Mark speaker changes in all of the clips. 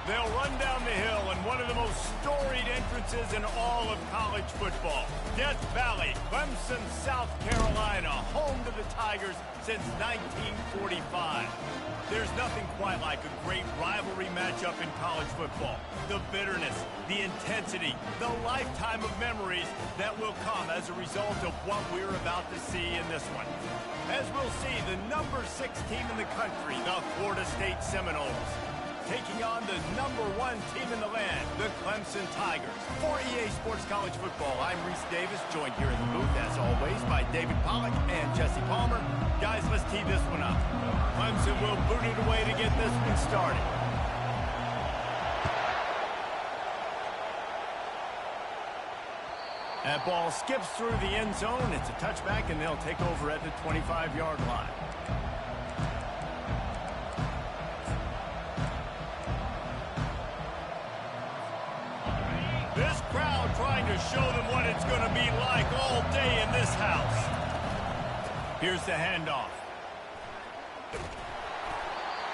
Speaker 1: They'll run down the hill in one of the most storied entrances in all of college football. Death Valley, Clemson, South Carolina, home to the Tigers since 1945. There's nothing quite like a great rivalry matchup in college football. The bitterness, the intensity, the lifetime of memories that will come as a result of what we're about to see in this one. As we'll see, the number 6 team in the country, the Florida State Seminoles, taking on the number 1 team in the land, the Clemson Tigers. For EA Sports College Football, I'm Reese Davis, joined here in the booth, as always, by David Pollack and Jesse Palmer. Guys, let's tee this one up. Clemson will boot it away to get this one started. That ball skips through the end zone. It's a touchback, and they'll take over at the 25-yard line. This crowd trying to show them what it's going to be like all day in this house. Here's the handoff.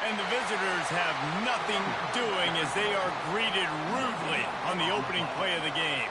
Speaker 1: And the visitors have nothing doing as they are greeted rudely on the opening play of the game.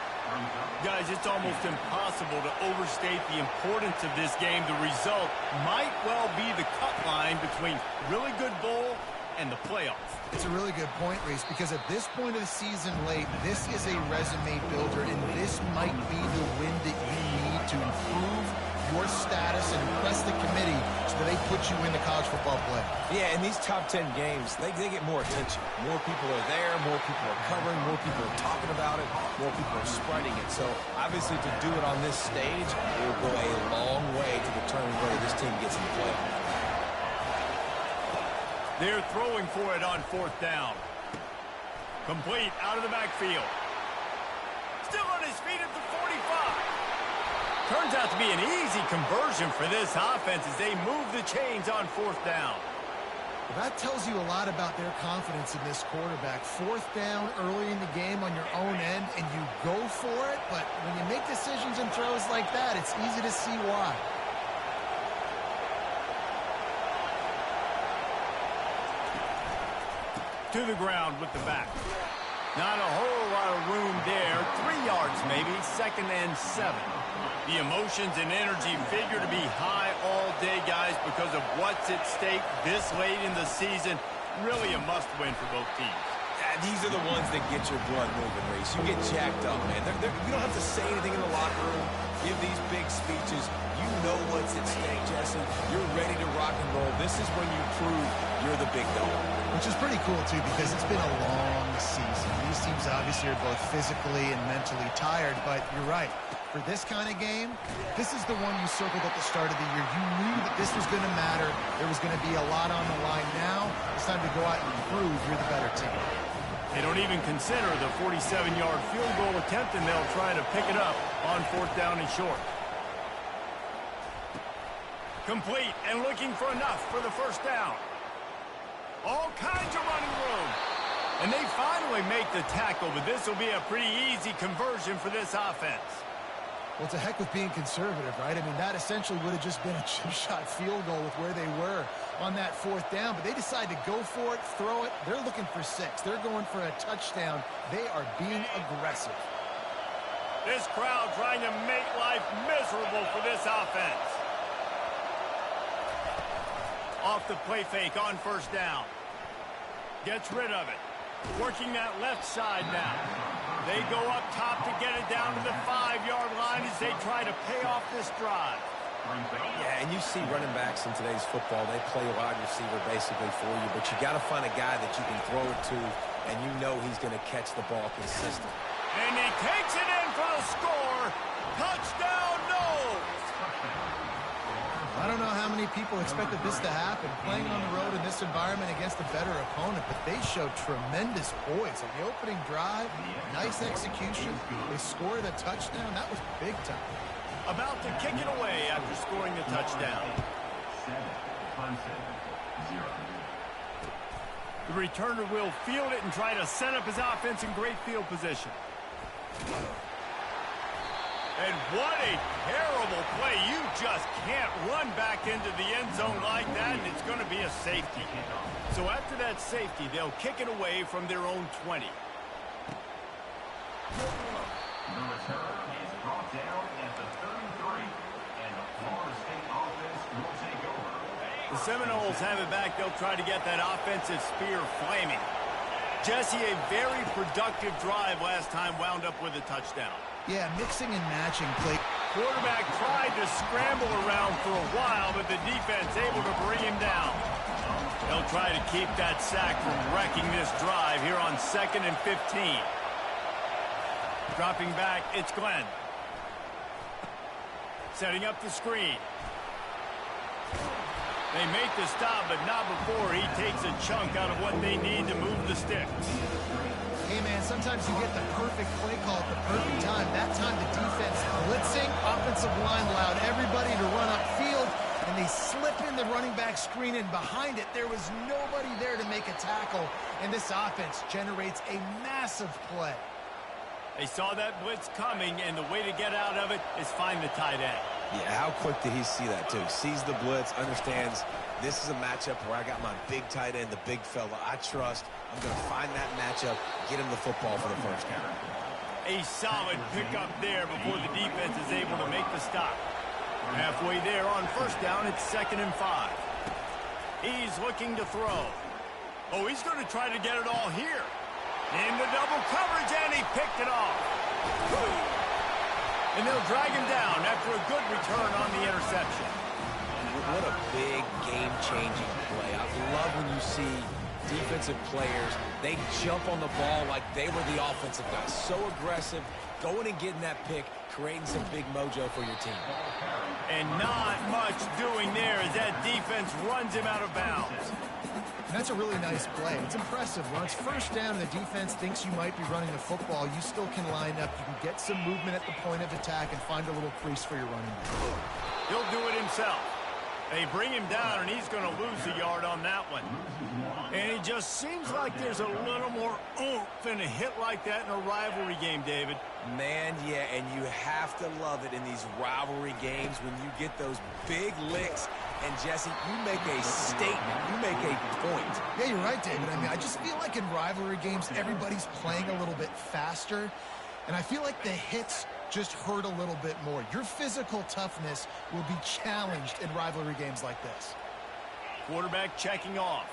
Speaker 1: Guys, it's almost impossible to overstate the importance of this game. The result might well be the cut line between really good bowl and the playoffs.
Speaker 2: It's a really good point, Reese, because at this point of the season late, this is a resume builder, and this might be the win that you need to improve your status and impress the committee so that they put you in the college football play.
Speaker 3: Yeah, in these top 10 games, they get more attention. More people are there, more people are covering, more people are talking about it, more people are spreading it. So, obviously, to do it on this stage, it will go a long way to determine whether this team gets in the playoffs.
Speaker 1: They're throwing for it on 4th down. Complete out of the backfield. Still on his feet at the 45. Turns out to be an easy conversion for this offense as they move the chains on 4th down.
Speaker 2: Well, that tells you a lot about their confidence in this quarterback. 4th down early in the game on your own end, and you go for it, but when you make decisions and throws like that, it's easy to see why.
Speaker 1: To the ground with the back. Not a whole lot of room there. 3 yards maybe, 2nd and 7. The emotions and energy figure to be high all day, guys, because of what's at stake this late in the season. Really a must-win for both teams.
Speaker 3: Yeah, these are the ones that get your blood moving, Reese. You get jacked up, man. You don't have to say anything in the locker room, give these big speeches. You know what's at stake, Jesse. You're ready to rock and roll. This is when you prove you're the big dog.
Speaker 2: Which is pretty cool, too, because it's been a long season. These teams obviously are both physically and mentally tired, but you're right. For this kind of game, this is the one you circled at the start of the year. You knew that this was going to matter. There was going to be a lot on the line. Now it's time to go out and prove you're the better team.
Speaker 1: They don't even consider the 47-yard field goal attempt, and they'll try to pick it up on 4th down and short. Complete and looking for enough for the 1st down. All kinds of running room. And they finally make the tackle, but this will be a pretty easy conversion for this offense.
Speaker 2: Well, it's a heck with being conservative, right? I mean, that essentially would have just been a chip-shot field goal with where they were on that 4th down, but they decide to go for it, throw it. They're looking for 6. They're going for a touchdown. They are being aggressive.
Speaker 1: This crowd trying to make life miserable for this offense. Off the play fake on 1st down. Gets rid of it. Working that left side now. They go up top to get it down to the 5-yard line as they try to pay off this drive.
Speaker 3: Yeah, and you see running backs in today's football, they play wide receiver basically for you, but you got to find a guy that you can throw it to, and you know he's going to catch the ball consistent.
Speaker 1: And he takes it in for the score. Touchdown, Noles!
Speaker 2: I don't know how many people expected this to happen, playing on the road in this environment against a better opponent, but they showed tremendous poise. On the opening drive, nice execution. They scored a touchdown. That was big time.
Speaker 1: About to kick it away after scoring the touchdown. The returner will field it and try to set up his offense in great field position. And what a terrible play. You just can't run back into the end zone like that, and it's going to be a safety. So after that safety, they'll kick it away from their own 20.
Speaker 4: The return is brought down at the 33, and the Florida State offense will take over.
Speaker 1: The Seminoles have it back. They'll try to get that offensive spear flaming. Jesse, a very productive drive last time wound up with a touchdown.
Speaker 2: Yeah, mixing and matching play.
Speaker 1: Quarterback tried to scramble around for a while, but the defense able to bring him down. They'll try to keep that sack from wrecking this drive here on 2nd and 15. Dropping back, it's Glenn. Setting up the screen. They make the stop, but not before he takes a chunk out of what they need to move the sticks.
Speaker 2: Hey, man, sometimes you get the perfect play call at the perfect time. That time the defense blitzing, offensive line allowed everybody to run upfield, and they slip in the running back screen, and behind it, there was nobody there to make a tackle, and this offense generates a massive play.
Speaker 1: They saw that blitz coming, and the way to get out of it is find the tight end.
Speaker 3: Yeah, how quick did he see that, too? Sees the blitz, understands this is a matchup where I got my big tight end, the big fella I trust. I'm going to find that matchup, get him the football for the first down.
Speaker 1: A solid pickup there before the defense is able to make the stop. Halfway there on first down, it's 2nd and 5. He's looking to throw. Oh, he's going to try to get it all here. Into double coverage, and he picked it off. And they'll drag him down after a good return on the interception.
Speaker 3: What a big game-changing play. I love when you see defensive players, they jump on the ball like they were the offensive guys. So aggressive, going and getting that pick, creating some big mojo for your team.
Speaker 1: And not much doing there as that defense runs him out of bounds.
Speaker 2: And that's a really nice play. It's impressive. When it's first down and the defense thinks you might be running the football, you still can line up. You can get some movement at the point of attack and find a little crease for your running back.
Speaker 1: He'll do it himself. They bring him down, and he's going to lose a yard on that one. And it just seems like there's a little more oomph in a hit like that in a rivalry game, David.
Speaker 3: Man, yeah, and you have to love it in these rivalry games when you get those big licks. And, Jesse, you make a statement. You make a point.
Speaker 2: Yeah, you're right, David. I mean, I just feel like in rivalry games, everybody's playing a little bit faster. And I feel like the hits just hurt a little bit more. Your physical toughness will be challenged in rivalry games like this.
Speaker 1: Quarterback checking off.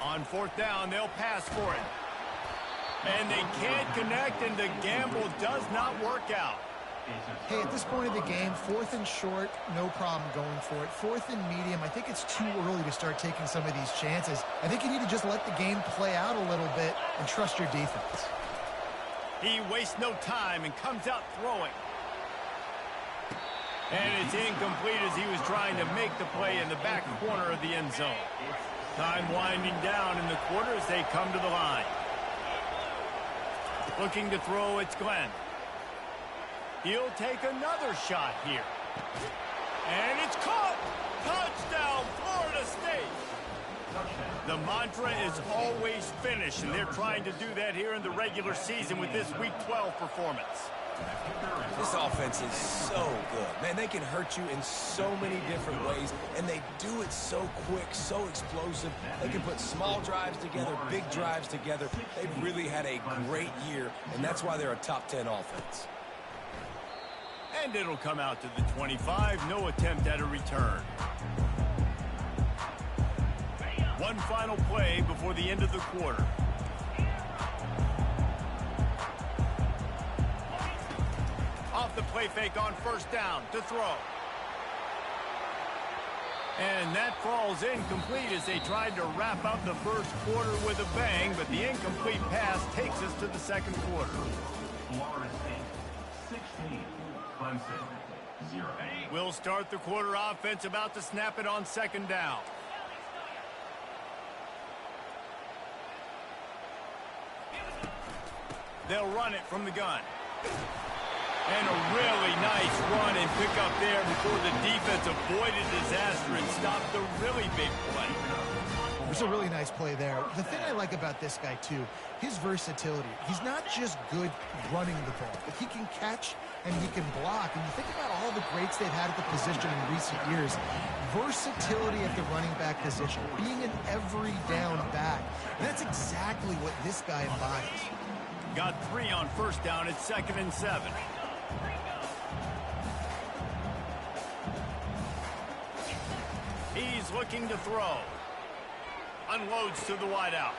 Speaker 1: On 4th down, they'll pass for it. And they can't connect, and the gamble does not work out.
Speaker 2: Hey, at this point of the game, 4th and short, no problem going for it. 4th and medium, I think it's too early to start taking some of these chances. I think you need to just let the game play out a little bit and trust your defense.
Speaker 1: He wastes no time and comes out throwing. And it's incomplete as he was trying to make the play in the back corner of the end zone. Time winding down in the quarter as they come to the line. Looking to throw, it's Glenn. He'll take another shot here. And it's caught! Touchdown, Florida State! The mantra is always finish, and they're trying to do that here in the regular season with this Week 12 performance.
Speaker 3: This offense is so good. Man, they can hurt you in so many different ways, and they do it so quick, so explosive. They can put small drives together, big drives together. They've really had a great year, and that's why they're a top 10 offense.
Speaker 1: And it'll come out to the 25. No attempt at a return. One final play before the end of the quarter. Off the play fake on first down to throw. And that falls incomplete as they tried to wrap up the first quarter with a bang, but the incomplete pass takes us to the second quarter.
Speaker 4: Florida State, 16. Clemson, 0.
Speaker 1: We'll start the quarter offense about to snap it on second down. They'll run it from the gun. And a really nice run and pick up there before the defense avoided disaster and stopped the really big play.
Speaker 2: There's a really nice play there. The thing I like about this guy, too, his versatility. He's not just good running the ball, but he can catch and he can block. And you think about all the greats they've had at the position in recent years. Versatility at the running back position, being an every down back. And that's exactly what this guy embodies.
Speaker 1: Got 3 on first down. It's 2nd and 7. He's looking to throw. Unloads to the wideout.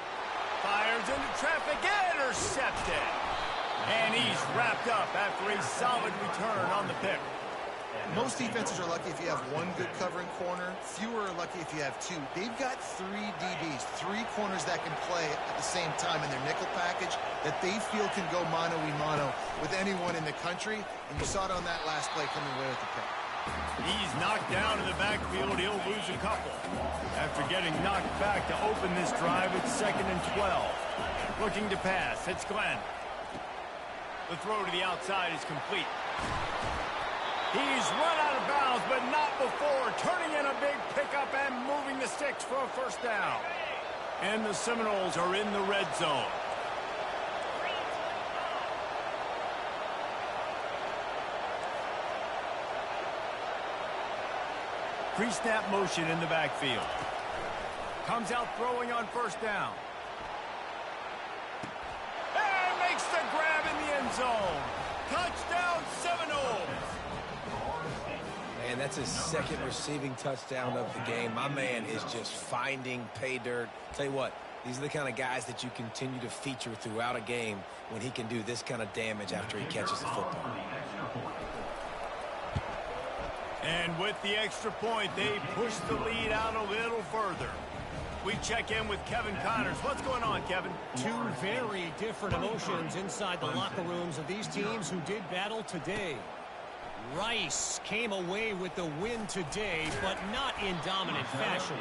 Speaker 1: Fires into traffic. Intercepted. And he's wrapped up after a solid return on the pick.
Speaker 2: Most defenses are lucky if you have one good covering corner. Fewer are lucky if you have 2. They've got 3 DBs, 3 corners that can play at the same time in their nickel package that they feel can go mano-a-mano with anyone in the country. And you saw it on that last play coming away with the pick.
Speaker 1: He's knocked down in the backfield. He'll lose a couple. After getting knocked back to open this drive, it's 2nd and 12. Looking to pass. It's Glenn. The throw to the outside is complete. He's run out of bounds, but not before turning in a big pickup and moving the sticks for a first down. And the Seminoles are in the red zone. Pre-snap motion in the backfield. Comes out throwing on first down. And makes the grab in the end zone. Touchdown, Seminoles.
Speaker 3: Man, that's his 2nd receiving touchdown of the game. My man is just finding pay dirt. Tell you what, these are the kind of guys that you continue to feature throughout a game when he can do this kind of damage after he catches the football.
Speaker 1: And with the extra point, they push the lead out a little further. We check in with Kevin Connors. What's going on, Kevin?
Speaker 5: 2 very different emotions inside the locker rooms of these teams who did battle today. Rice came away with the win today, but not in dominant fashion.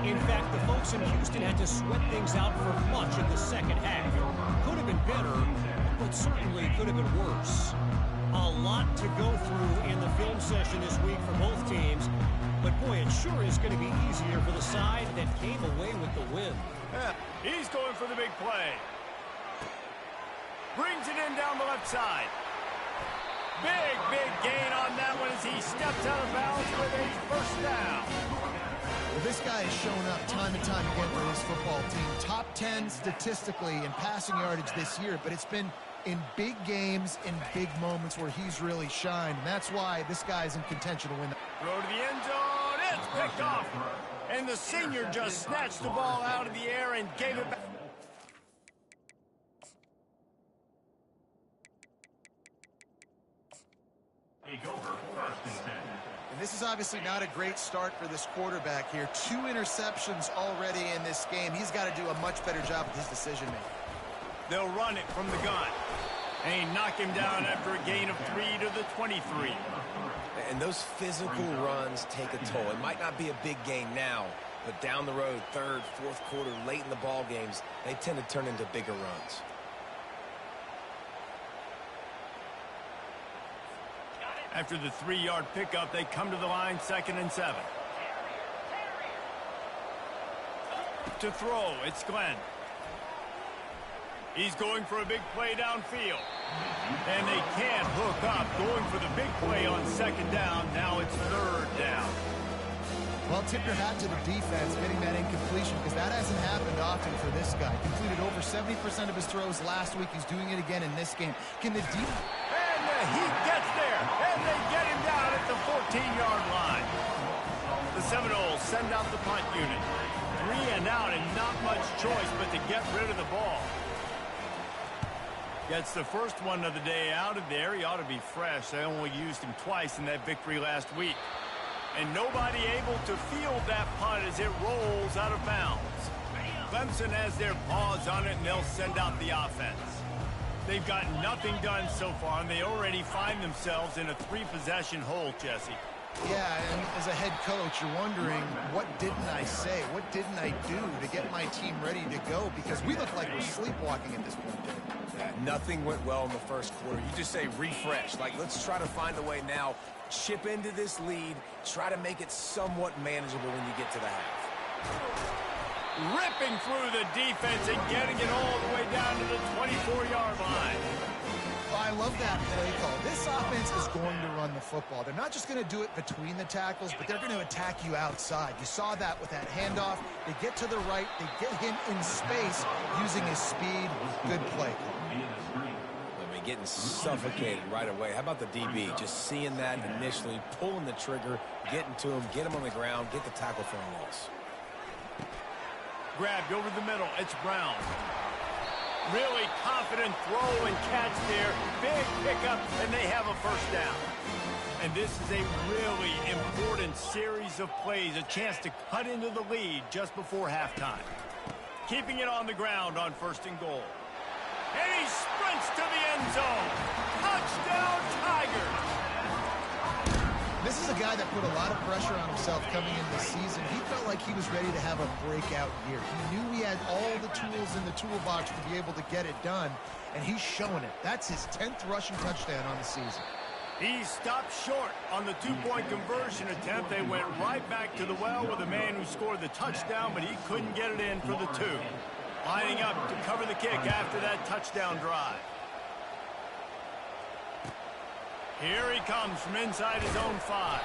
Speaker 5: In fact, the folks in Houston had to sweat things out for much of the second half. Could have been better, but certainly could have been worse. A lot to go through in the film session this week for both teams. But, boy, it sure is going to be easier for the side that came away with the win.
Speaker 1: Yeah, he's going for the big play. Brings it in down the left side. Big gain on that one as he steps out of bounds with a first down.
Speaker 2: Well, this guy has shown up time and time again for this football team. Top 10 statistically in passing yardage this year, but it's been in big games, in big moments where he's really shined. And that's why this guy's in contention to win.
Speaker 1: Throw to the end zone. It's picked off. And the senior just snatched the ball out of the air and gave it back.
Speaker 2: And this is obviously not a great start for this quarterback here. 2 interceptions already in this game. He's got to do a much better job with his decision-making.
Speaker 1: They'll run it from the gun. And knock him down after a gain of 3 to the 23.
Speaker 3: And those physical runs take a toll. It might not be a big gain now, but down the road, 3rd, 4th quarter, late in the ball games, they tend to turn into bigger runs.
Speaker 1: After the 3-yard pickup, they come to the line, 2nd and 7. To throw, it's Glenn. He's going for a big play downfield. And they can't hook up, going for the big play on 2nd down. Now it's 3rd down.
Speaker 2: Well, tip your hat to the defense getting that incompletion, because that hasn't happened often for this guy. Completed over 70% of his throws last week. He's doing it again in this game. Can the defense...
Speaker 1: And the heat gets there, and they get him down at the 14-yard line. The Seminoles send out the punt unit. 3 and out, and not much choice but to get rid of the ball. Gets the first one of the day out of there. He ought to be fresh. They only used him twice in that victory last week. And nobody able to field that punt as it rolls out of bounds. Clemson has their paws on it, and they'll send out the offense. They've got nothing done so far, and they already find themselves in a 3-possession hole, Jesse.
Speaker 2: Yeah, and as a head coach, you're wondering, what didn't I say? What didn't I do to get my team ready to go? Because we look like we're sleepwalking at this point.
Speaker 3: Nothing went well in the first quarter. You just say refresh. Like, let's try to find a way now. Chip into this lead. Try to make it somewhat manageable when you get to the half.
Speaker 1: ripping through the defense and getting it all the way down to the 24-yard line.
Speaker 2: Well, I love that play call. This offense is going to run the football. They're not just going to do it between the tackles, but they're going to attack you outside. You saw that with that handoff. They get to the right. They get him in space using his speed. Good play call.
Speaker 3: Getting suffocated right away. How about the DB? Just seeing that initially, pulling the trigger, getting to him, get him on the ground, get the tackle for a loss.
Speaker 1: Grabbed over the middle. It's Brown. Really confident throw and catch there. Big pickup, and they have a first down. And this is a really important series of plays, a chance to cut into the lead just before halftime. Keeping it on the ground on 1st and goal. And he sprints to the end zone. Touchdown, Tigers.
Speaker 2: This is a guy that put a lot of pressure on himself coming into the season. He felt like he was ready to have a breakout year. He knew he had all the tools in the toolbox to be able to get it done, and he's showing it. That's his 10th rushing touchdown on the season.
Speaker 1: He stopped short on the two-point conversion attempt. They went right back to the well with the man who scored the touchdown, but he couldn't get it in for the two. Lining up to cover the kick after that touchdown drive. Here he comes from inside his own 5.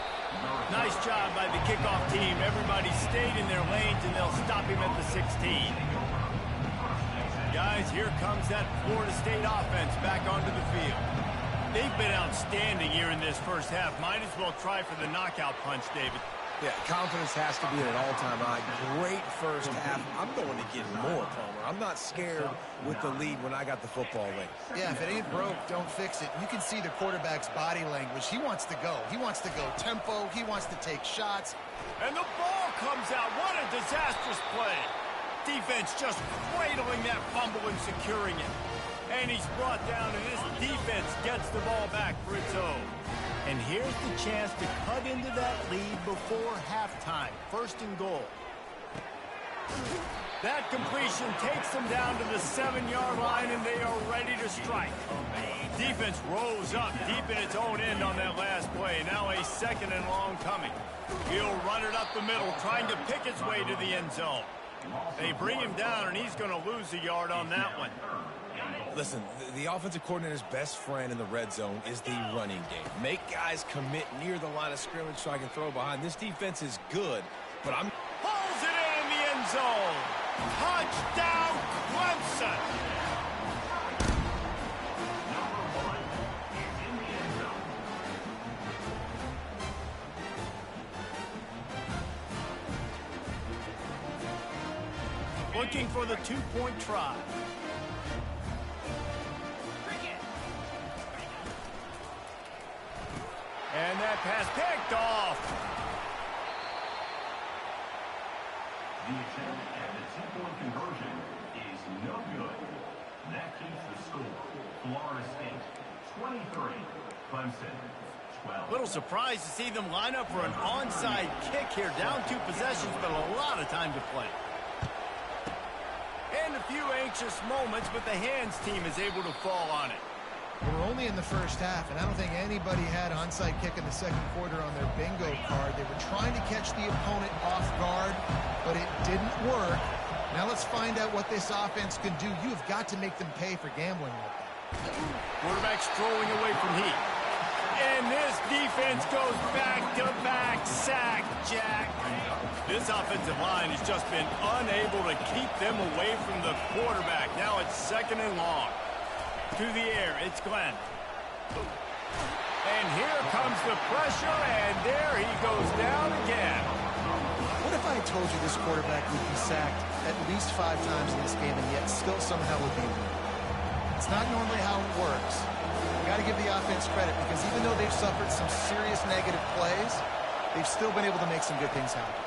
Speaker 1: Nice job by the kickoff team. Everybody stayed in their lanes, and they'll stop him at the 16. Guys, here comes that Florida State offense back onto the field. They've been outstanding here in this first half. Might as well try for the knockout punch, David.
Speaker 3: Yeah, confidence has to be at an all-time high. Great first half. I'm going to get more, Palmer. I'm not scared with the lead when I got the football late.
Speaker 2: Yeah, if it ain't broke, don't fix it. You can see the quarterback's body language. He wants to go. He wants to go tempo. He wants to take shots.
Speaker 1: And the ball comes out. What a disastrous play. Defense just cradling that fumble and securing it. And he's brought down, and this defense gets the ball back for its own. And here's the chance to cut into that lead before halftime. 1st and goal. That completion takes them down to the 7-yard line, and they are ready to strike. Defense rose up deep in its own end on that last play. Now a 2nd and long coming. He'll run it up the middle, trying to pick its way to the end zone. They bring him down, and he's going to lose a yard on that one.
Speaker 3: Listen, the offensive coordinator's best friend in the red zone is the running game. Make guys commit near the line of scrimmage so I can throw behind. This defense is good, but I'm...
Speaker 1: Pulls it in the end zone. Touchdown, Clemson. Looking for the 2-point try. And that pass picked off.
Speaker 4: The attempt at the 2-point conversion is no good. That keeps the score. Florida State 23, Clemson 12.
Speaker 1: Little surprised to see them line up for an onside kick here. Down 2 possessions, but a lot of time to play. And a few anxious moments, but the hands team is able to fall on it.
Speaker 2: We're only in the first half, and I don't think anybody had onside kick in the 2nd quarter on their bingo card. They were trying to catch the opponent off guard, but it didn't work. Now let's find out what this offense can do. You've got to make them pay for gambling like that.
Speaker 1: Quarterback strolling away from heat. And this defense goes back-to-back sack, Jack. This offensive line has just been unable to keep them away from the quarterback. Now it's 2nd and long. To the air, it's Glenn. And here comes the pressure, and there he goes down again.
Speaker 2: What if I told you this quarterback would be sacked at least 5 times in this game and yet still somehow would be winning? It's not normally how it works. You got to give the offense credit because even though they've suffered some serious negative plays, they've still been able to make some good things happen.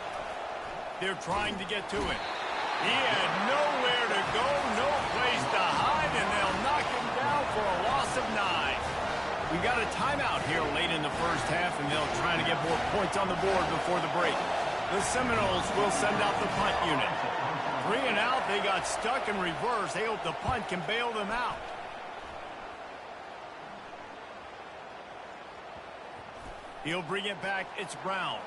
Speaker 1: They're trying to get to it. He had nowhere to go, no place to hide, and they'll knock him down for a loss of 9. We got a timeout here late in the first half, and they'll try to get more points on the board before the break. The Seminoles will send out the punt unit. 3 and out, they got stuck in reverse. They hope the punt can bail them out. He'll bring it back. It's Brown.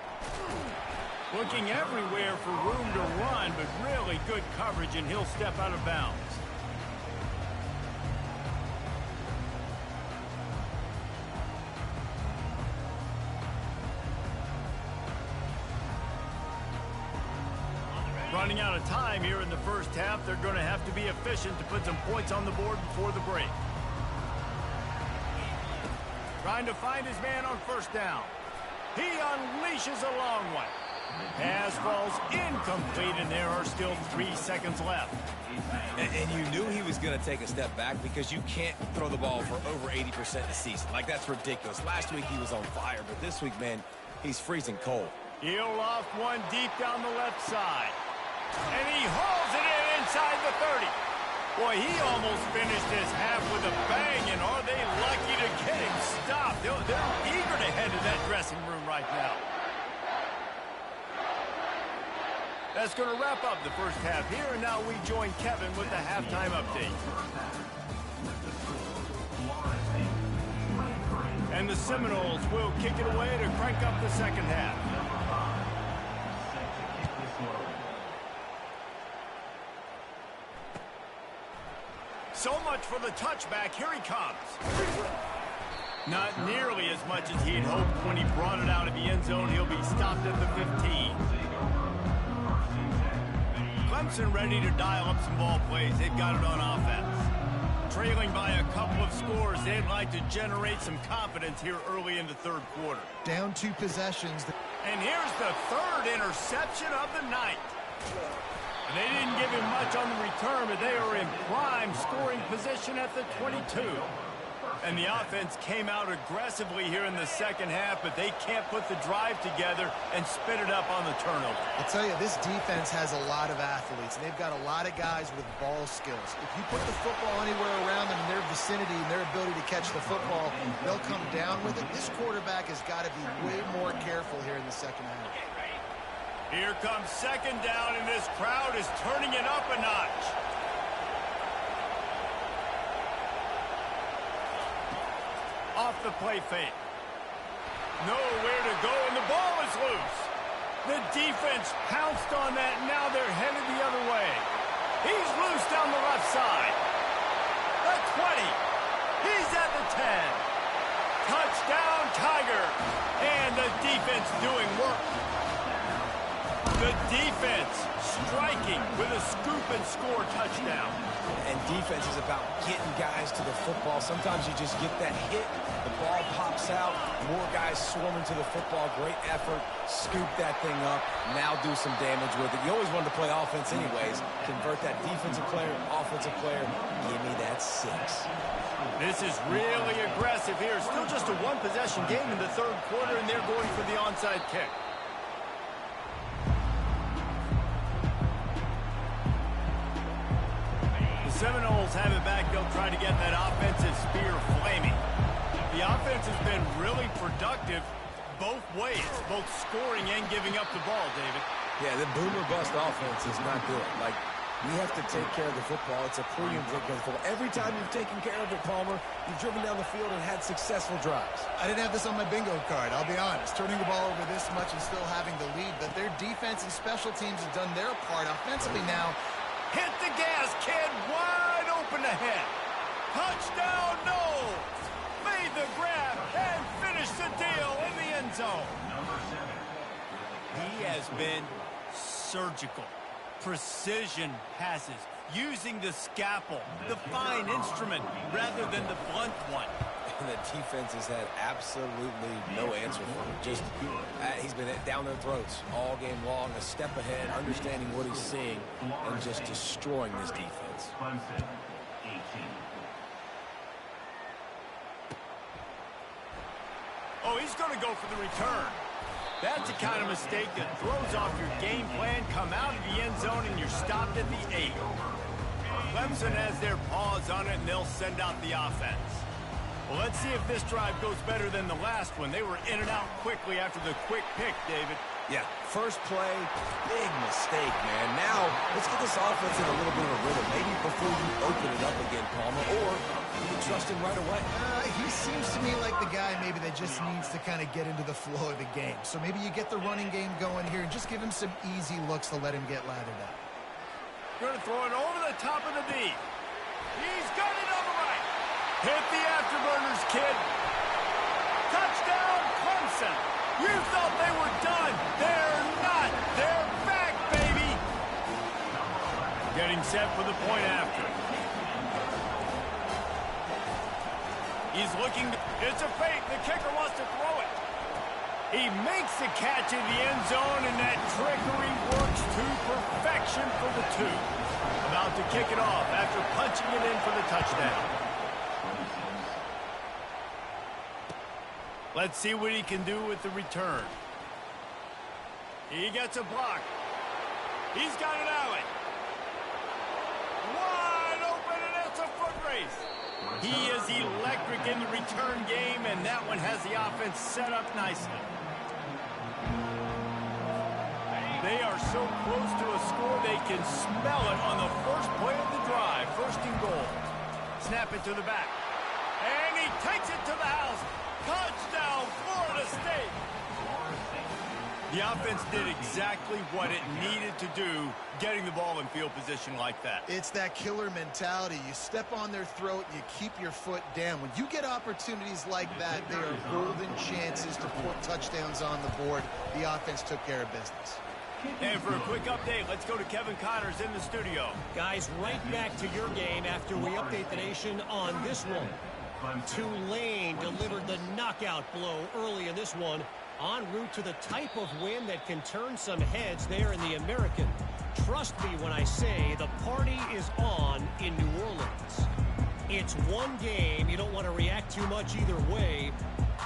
Speaker 1: Looking everywhere for room to run, but really good coverage, and he'll step out of bounds. Running out of time here in the first half. They're going to have to be efficient to put some points on the board before the break. Trying to find his man on first down. He unleashes a long one. Pass falls incomplete, and there are still 3 seconds left.
Speaker 3: And you knew he was going to take a step back because you can't throw the ball for over 80% of the season. Like, that's ridiculous. Last week he was on fire, but this week, man, he's freezing cold.
Speaker 1: He'll loft one deep down the left side. And he hauls it in inside the 30. Boy, he almost finished his half with a bang, and are they lucky to get him stopped? They're eager to head to that dressing room right now. That's going to wrap up the first half here, and now we join Kevin with the halftime update. And the Seminoles will kick it away to crank up the second half. So much for the touchback. Here he comes. Not nearly as much as he'd hoped when he brought it out of the end zone. He'll be stopped at the 15. Clemson ready to dial up some ball plays. They've got it on offense. Trailing by a couple of scores, they'd like to generate some confidence here early in the third quarter.
Speaker 2: Down 2 possessions.
Speaker 1: And here's the 3rd interception of the night. And they didn't give him much on the return, but they are in prime scoring position at the 22. And the offense came out aggressively here in the second half, but they can't put the drive together and spit it up on the turnover.
Speaker 2: I'll tell you, this defense has a lot of athletes, and they've got a lot of guys with ball skills. If you put the football anywhere around them in their vicinity and their ability to catch the football, they'll come down with it. This quarterback has got to be way more careful here in the second half.
Speaker 1: Here comes second down, and this crowd is turning it up a notch. Off the play fake. Nowhere to go, and the ball is loose. The defense pounced on that, and now they're headed the other way. He's loose down the left side. The 20. He's at the 10. Touchdown, Tiger. And the defense doing work. The defense striking with a scoop and score touchdown.
Speaker 3: And defense is about getting guys to the football. Sometimes you just get that hit, the ball pops out, more guys swarming to the football. Great effort, scoop that thing up, now do some damage with it. You always wanted to play offense anyways. Convert that defensive player, offensive player, give me that 6.
Speaker 1: This is really aggressive here. Still just a one-possession game in the third quarter, and they're going for the onside kick. Seminoles have it back. They'll try to get that offensive spear flaming. The offense has been really productive both ways, both scoring and giving up the ball, David.
Speaker 3: Yeah, the boomer-bust offense is not good. Like, we have to take care of the football. It's a premium take care of the football. Every time you've taken care of it, Palmer, you've driven down the field and had successful drives.
Speaker 2: I didn't have this on my bingo card, I'll be honest. Turning the ball over this much and still having the lead, but their defense and special teams have done their part offensively now.
Speaker 1: Hit the gas, kid. Wide open ahead. Touchdown, Knowles. Made the grab and finished the deal in the end zone. He has been surgical. Precision passes. Using the scalpel, the fine instrument, rather than the blunt one.
Speaker 3: And the defense has had absolutely no answer for him. Just, he's been down their throats all game long, a step ahead, understanding what he's seeing, and just destroying this defense.
Speaker 1: Oh, he's going to go for the return. That's the kind of mistake that throws off your game plan. Come out of the end zone, and you're stopped at the 8. Clemson has their paws on it, and they'll send out the offense. Well, let's see if this drive goes better than the last one. They were in and out quickly after the quick pick, David.
Speaker 3: Yeah, first play, big mistake, man. Now, let's get this offense in a little bit of a rhythm. Maybe before you open it up again, Palmer, or you can trust him right away.
Speaker 2: He's seems to me like the guy maybe that just needs to kind of get into the flow of the game. So maybe you get the running game going here and just give him some easy looks to let him get lathered up.
Speaker 1: Going to throw it over the top of the D. He's got it on the right. Hit the afterburners, kid. Touchdown, Clemson. You thought they were done. They're not. They're back, baby. Getting set for the point after. He's looking. It's a fake. The kicker wants to throw it. He makes the catch in the end zone, and that trickery works to perfection for the two. About to kick it off after punching it in for the touchdown. Let's see what he can do with the return. He gets a block. He's got an alley. Wide open, and it's a foot race. He is electric in the return game, and that one has the offense set up nicely. They are so close to a score, they can smell it on the first play of the drive. First and goal. Snap it to the back. And he takes it to the house. Touchdown, Florida State. The offense did exactly what it needed to do, getting the ball in field position like that.
Speaker 2: It's that killer mentality. You step on their throat, you keep your foot down. When you get opportunities like that, they are golden chances to put touchdowns on the board. The offense took care of business.
Speaker 1: And for a quick update, let's go to Kevin Connors in the studio.
Speaker 5: Guys, right back to your game after we update the nation on this one. Tulane delivered the knockout blow early in this one, en route to the type of win that can turn some heads there in the American. Trust me when I say the party is on in New Orleans. It's one game. You don't want to react too much either way,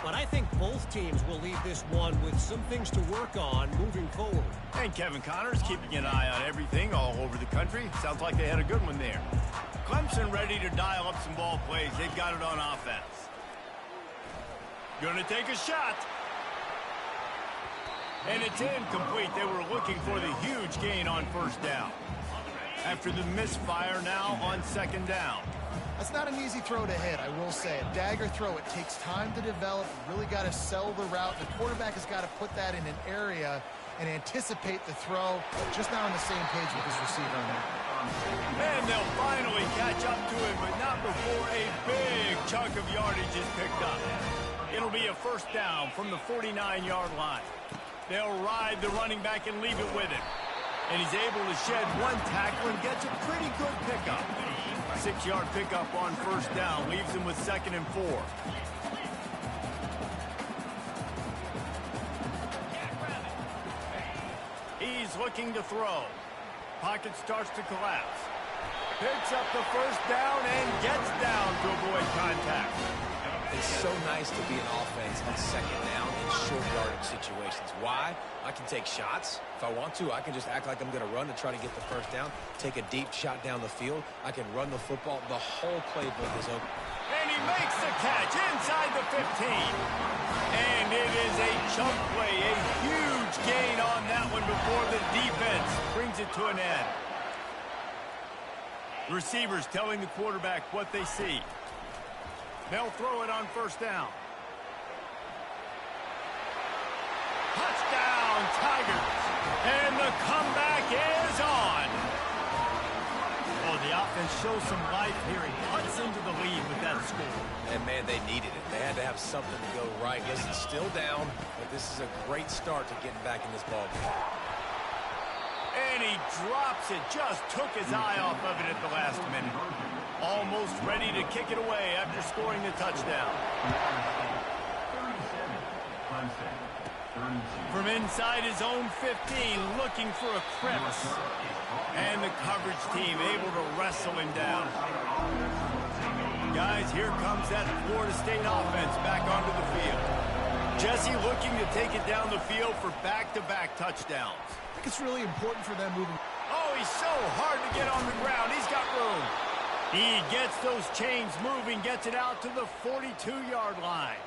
Speaker 5: but I think both teams will leave this one with some things to work on moving forward.
Speaker 1: And Kevin Connors keeping an eye on everything all over the country. Sounds like they had a good one there. Clemson ready to dial up some ball plays. They've got it on offense. Gonna take a shot. And it's incomplete. They were looking for the huge gain on first down. After the misfire, now on second down.
Speaker 2: That's not an easy throw to hit, I will say. A dagger throw, it takes time to develop. You really got to sell the route. The quarterback has got to put that in an area and anticipate the throw. Just not on the same page with his receiver on that.
Speaker 1: And they'll finally catch up to him, but not before a big chunk of yardage is picked up. It'll be a first down from the 49-yard line. They'll ride the running back and leave it with him. And he's able to shed one tackle and gets a pretty good pickup. 6-yard pickup on first down leaves him with 2nd and 4. He's looking to throw. Pocket starts to collapse. Picks up the first down and gets down to avoid contact.
Speaker 3: It's so nice to be an offense on second down in short yardage situations. Why? I can take shots. If I want to, I can just act like I'm going to run to try to get the first down, take a deep shot down the field. I can run the football. The whole playbook is open.
Speaker 1: And he makes the catch inside the 15. And it is a chunk play, a huge gain on that one before the defense brings it to an end. Receivers telling the quarterback what they see. They'll throw it on first down. Touchdown, Tigers. And the comeback is on. Oh, the offense shows some life here and cuts into the lead with that score.
Speaker 3: And, man, they needed it. They had to have something to go right. Listen, still down, but this is a great start to getting back in this ballgame.
Speaker 1: And he drops it. Just took his eye off of it at the last minute. Almost ready to kick it away after scoring the touchdown. From inside his own 15, looking for a crevice. And the coverage team able to wrestle him down. Guys, here comes that Florida State offense back onto the field. Jesse looking to take it down the field for back-to-back touchdowns.
Speaker 2: I think it's really important for them moving.
Speaker 1: Oh, he's so hard to get on the ground. He's got room. He gets those chains moving, gets it out to the 42-yard line.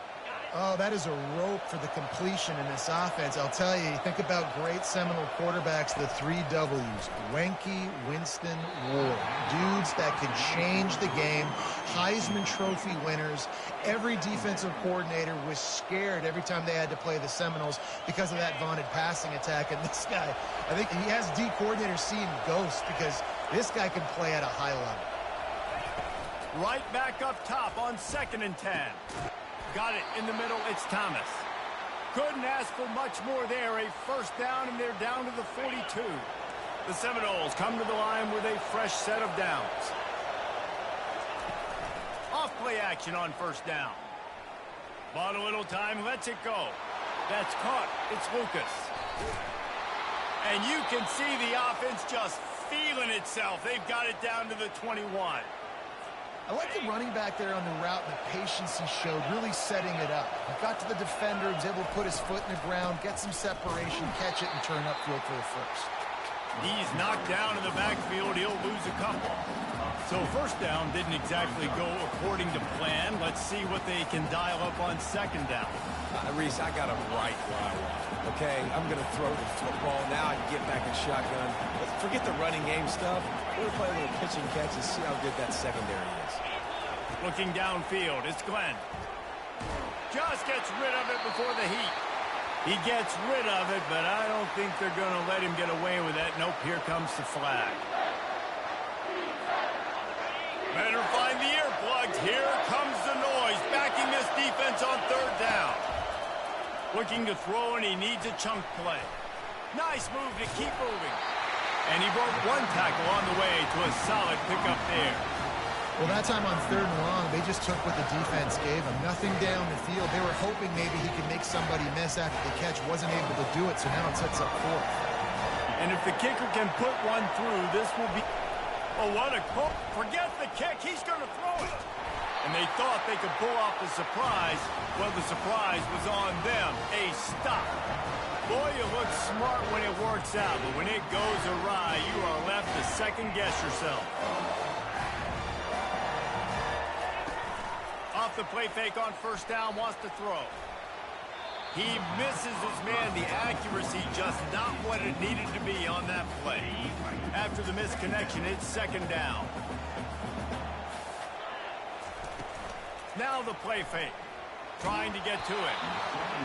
Speaker 2: Oh, that is a rope for the completion in this offense. I'll tell you, think about great Seminole quarterbacks, the 3 W's. Wenke, Winston, Ward. Dudes that can change the game. Heisman Trophy winners. Every defensive coordinator was scared every time they had to play the Seminoles because of that vaunted passing attack. And this guy, I think he has D coordinators seeing ghosts because this guy can play at a high level.
Speaker 1: Right back up top on 2nd and 10. Got it in the middle. It's Thomas. Couldn't ask for much more there. A first down, and they're down to the 42. The Seminoles come to the line with a fresh set of downs. Off play action on 1st down. Bought a little time, lets it go. That's caught. It's Lucas. And you can see the offense just feeling itself. They've got it down to the 21.
Speaker 2: I like the running back there on the route and the patience he showed, really setting it up. He got to the defender, he was able to put his foot in the ground, get some separation, catch it, and turn upfield for the first.
Speaker 1: He's knocked down in the backfield. He'll lose a couple. So 1st down didn't exactly go according to plan. Let's see what they can dial up on 2nd down.
Speaker 3: Reese, I got him right where I want. Okay, I'm going to throw the football. Now I can get back in shotgun. Let's forget the running game stuff. We're going to play a little pitch and catch and see how good that secondary is.
Speaker 1: Looking downfield, it's Glenn. Just gets rid of it before the heat. He gets rid of it, but I don't think they're going to let him get away with that. Nope, here comes the flag. Better find the earplugs. Here comes the noise, backing this defense on 3rd down. Looking to throw, and he needs a chunk play. Nice move to keep moving. And he broke 1 tackle on the way to a solid pickup there.
Speaker 2: Well, that time on 3rd and long, they just took what the defense gave him. Nothing down the field. They were hoping maybe he could make somebody miss after the catch. Wasn't able to do it, so now it sets up 4th.
Speaker 1: And if the kicker can put one through, this will be... Oh, what a call. Forget the kick. He's going to throw it. And they thought they could pull off the surprise. Well, the surprise was on them. A stop. Boy, you look smart when it works out, but when it goes awry, you are left to second-guess yourself. Off the play fake on 1st down, wants to throw. He misses his man. The accuracy just not what it needed to be on that play. After the misconnection, it's 2nd down. Now the play fake. Trying to get to it.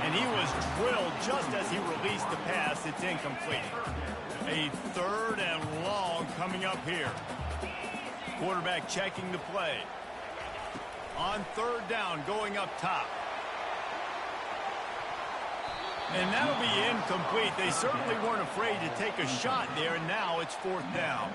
Speaker 1: And he was drilled just as he released the pass. It's incomplete. A 3rd and long coming up here. Quarterback checking the play. On 3rd down, going up top. And that'll be incomplete. They certainly weren't afraid to take a shot there, and now it's 4th down.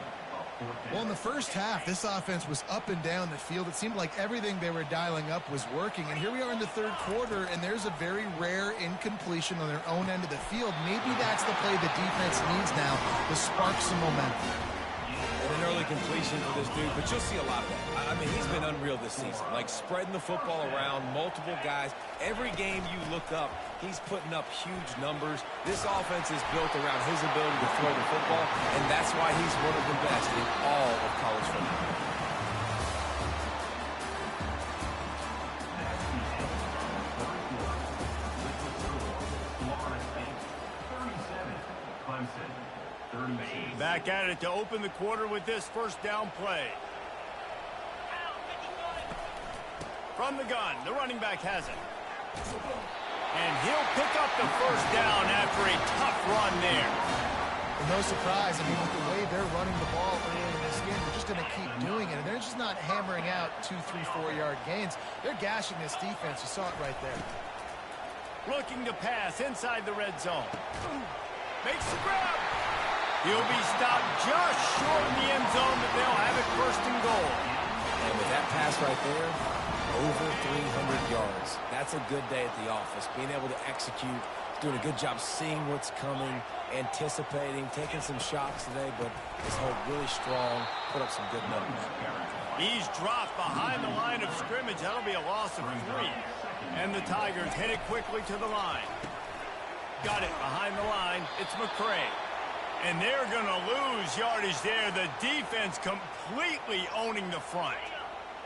Speaker 2: Well, in the first half, this offense was up and down the field. It seemed like everything they were dialing up was working. And here we are in the 3rd quarter, and there's a very rare incompletion on their own end of the field. Maybe that's the play the defense needs now to spark some momentum.
Speaker 3: An early completion for this dude, but you'll see a lot of that. I mean, he's been unreal this season, like spreading the football around, multiple guys. Every game you look up, he's putting up huge numbers. This offense is built around his ability to throw the football, and that's why he's one of the best in all of college football.
Speaker 1: Back at it to open the quarter with this 1st down play. From the gun, the running back has it. And he'll pick up the 1st down after a tough run there.
Speaker 2: And no surprise, I mean, with the way they're running the ball early in this game, they're just going to keep doing it. And they're just not hammering out 2, 3, 4-yard gains. They're gashing this defense. You saw it right there.
Speaker 1: Looking to pass inside the red zone. Makes the grab. He'll be stopped just short in the end zone, but they'll have it 1st and goal.
Speaker 3: And with that pass right there, over 300 yards. That's a good day at the office. Being able to execute, doing a good job seeing what's coming, anticipating, taking some shots today, but his hold really strong, put up some good numbers.
Speaker 1: He's dropped behind the line of scrimmage. That'll be a loss of 3. And the Tigers head it quickly to the line. Got it behind the line. It's McCray. And they're going to lose yardage there. The defense completely owning the front.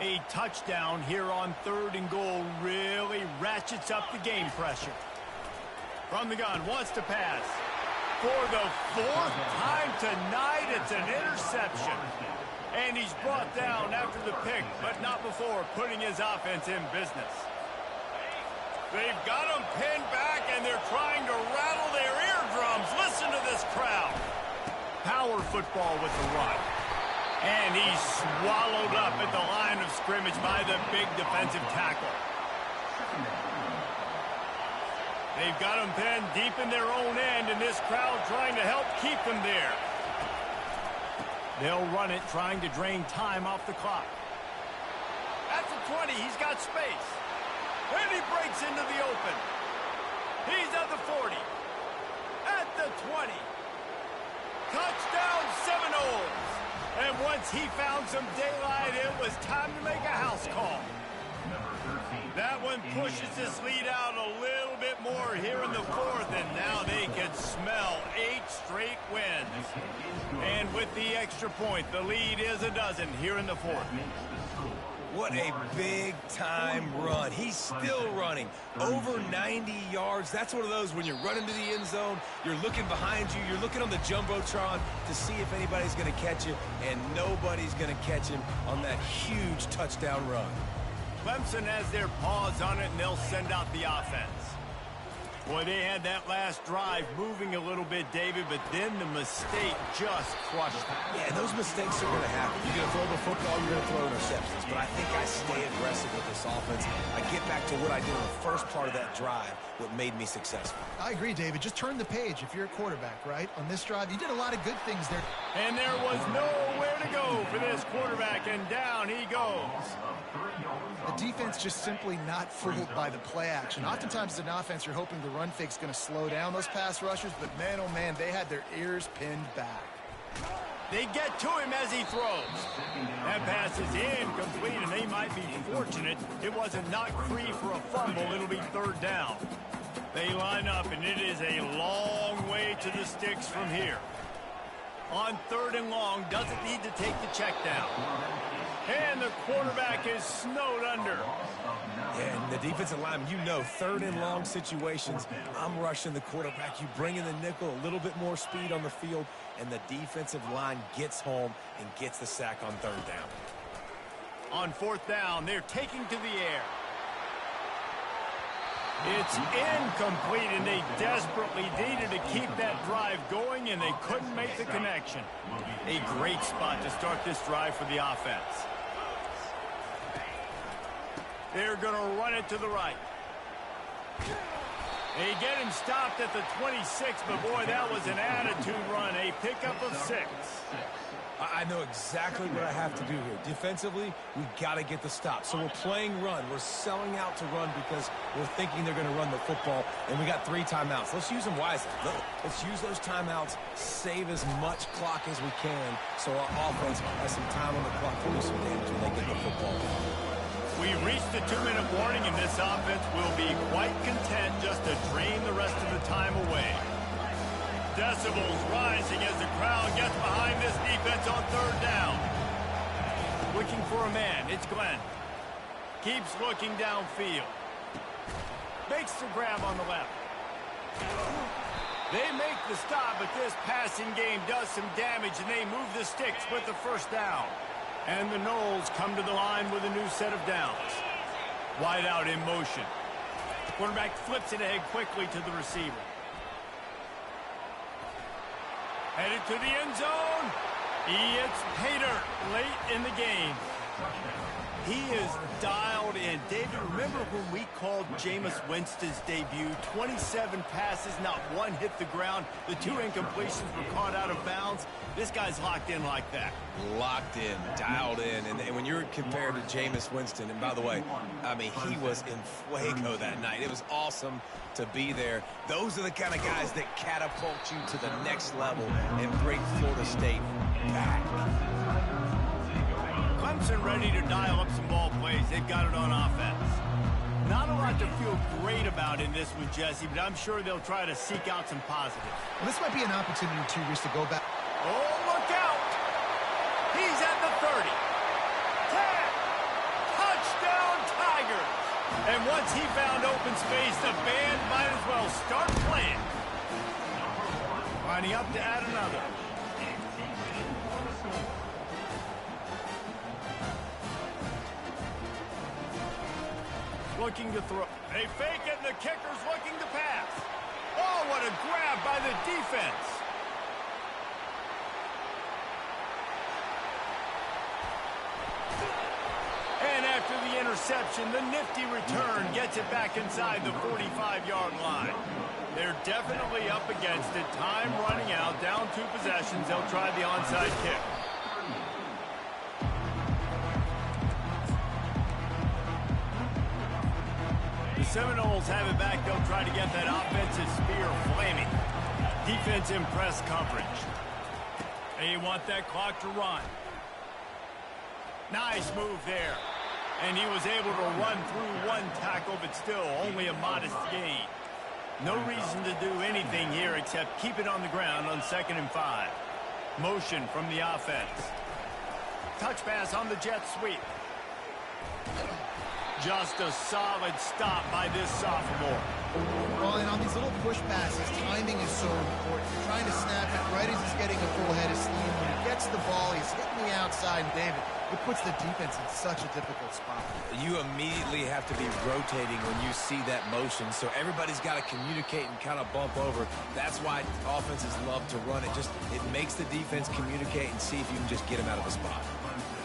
Speaker 1: A touchdown here on 3rd and goal really ratchets up the game pressure. From the gun, wants to pass. For the 4th time tonight, it's an interception. And he's brought down after the pick, but not before putting his offense in business. They've got him pinned back, and they're trying to rattle their eardrums. Listen to this crowd. Power football with the run. And he's swallowed up at the line of scrimmage by the big defensive tackle. They've got him pinned deep in their own end, and this crowd trying to help keep them there. They'll run it, trying to drain time off the clock. At the 20, he's got space. And he breaks into the open. He's at the 40. At the 20. Touchdown Seminoles. And once he found some daylight, it was time to make a house call. That one pushes this lead out a little bit more here in the 4th, and now they can smell 8 straight wins. And with the extra point, the lead is a dozen here in the 4th.
Speaker 3: What a big-time run. He's still running. Over 90 yards. That's one of those when you're running to the end zone, you're looking behind you, you're looking on the Jumbotron to see if anybody's going to catch you, and nobody's going to catch him on that huge touchdown run.
Speaker 1: Clemson has their paws on it, and they'll send out the offense. Boy, they had that last drive moving a little bit, David, but then the mistake just crushed them.
Speaker 3: Yeah, those mistakes are going to happen. You're going to throw the football, you're going to throw interceptions. But I think I stay aggressive with this offense. I get back to what I did in the first part of that drive, what made me successful.
Speaker 2: I agree, David. Just turn the page if you're a quarterback, right? On this drive, you did a lot of good things there.
Speaker 1: And there was nowhere to go for this quarterback, and down he goes.
Speaker 2: The defense just simply not fooled by the play action. Oftentimes as an offense, you're hoping the run fake's going to slow down those pass rushers, but man, oh man, they had their ears pinned back.
Speaker 1: They get to him as he throws. That pass is incomplete, and they might be fortunate it wasn't knocked free for a fumble. It'll be 3rd down. They line up, and it is a long way to the sticks from here. On 3rd and long, doesn't need to take the check down. And the quarterback is snowed under.
Speaker 3: Yeah, and the defensive lineman, you know, 3rd and long situations, I'm rushing the quarterback. You bring in the nickel, a little bit more speed on the field, and the defensive line gets home and gets the sack on 3rd down.
Speaker 1: On 4th down, they're taking to the air. It's incomplete, and they desperately needed to keep that drive going, and they couldn't make the connection. A great spot to start this drive for the offense. They're going to run it to the right. They get him stopped at the 26, but boy, that was an attitude run. A pickup of 6.
Speaker 3: I know exactly what I have to do here. Defensively, we got to get the stop. So we're playing run. We're selling out to run because we're thinking they're going to run the football, and we got 3 timeouts. Let's use them wisely. Let's use those timeouts, save as much clock as we can so our offense has some time on the clock to do some damage when they get the football.
Speaker 1: We reached the 2-minute warning, and this offense will be quite content just to drain the rest of the time away. Decibels rising as the crowd gets behind this defense on 3rd down. Looking for a man, it's Glenn. Keeps looking downfield. Makes the grab on the left. They make the stop, but this passing game does some damage, and they move the sticks with the 1st down. And the Noles come to the line with a new set of downs. Wide out in motion. Quarterback flips it ahead quickly to the receiver. Headed to the end zone. It's Pater late in the game. He is dialed in. David, remember when we called Jameis Winston's debut? 27 passes, not one hit the ground. The 2 incompletions were caught out of bounds. This guy's locked in like that.
Speaker 3: Locked in, dialed in. And when you're compared to Jameis Winston, and by the way, I mean, he was in fuego that night. It was awesome to be there. Those are the kind of guys that catapult you to the next level and bring Florida State back.
Speaker 1: Clemson ready to dial up some ball plays. They've got it on offense. Not a lot to feel great about in this one, Jesse, but I'm sure they'll try to seek out some positives.
Speaker 2: Well, this might be an opportunity, too, Reese, to go back.
Speaker 1: Oh, look out! He's at the 30. 10. And once he found open space, the band might as well start playing. Lining up to add another. Looking to throw. They fake it, and the kicker's looking to pass. Oh, what a grab by the defense. And after the interception, the nifty return gets it back inside the 45-yard line. They're definitely up against it. Time running out, down 2 possessions. They'll try the onside kick. The Seminoles have it back. They'll try to get that offensive spear flaming. Defense in press coverage. They want that clock to run. Nice move there. And he was able to run through 1 tackle, but still only a modest gain. No reason to do anything here except keep it on the ground on 2nd and 5. Motion from the offense. Touch pass on the jet sweep. Just a solid stop by this sophomore.
Speaker 2: Well, and on these little push passes, timing is so important. You're trying to snap it right as he's getting a full head of steam. When he gets the ball, he's hitting the outside, and David, it puts the defense in such a difficult spot.
Speaker 3: You immediately have to be rotating when you see that motion, so everybody's got to communicate and kind of bump over. That's why offenses love to run it. It makes the defense communicate and see if you can just get them out of the spot.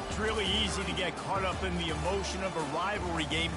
Speaker 1: It's really easy to get caught up in the emotion of a rivalry game.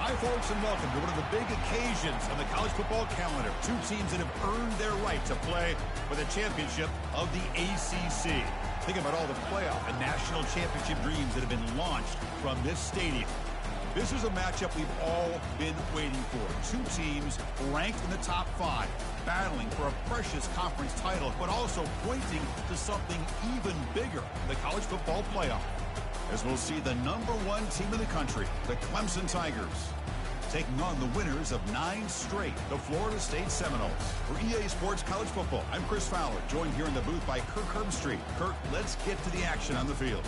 Speaker 6: Hi, folks, and welcome to one of the big occasions on the college football calendar. 2 teams that have earned their right to play for the championship of the ACC. Think about all the playoff and national championship dreams that have been launched from this stadium. This is a matchup we've all been waiting for. Two teams ranked in the top 5, battling for a precious conference title, but also pointing to something even bigger, the college football playoff. As we'll see the #1 team in the country, the Clemson Tigers, taking on the winners of 9 straight, the Florida State Seminoles. For EA Sports College Football, I'm Chris Fowler, joined here in the booth by Kirk Herbstreit. Kirk, let's get to the action on the field.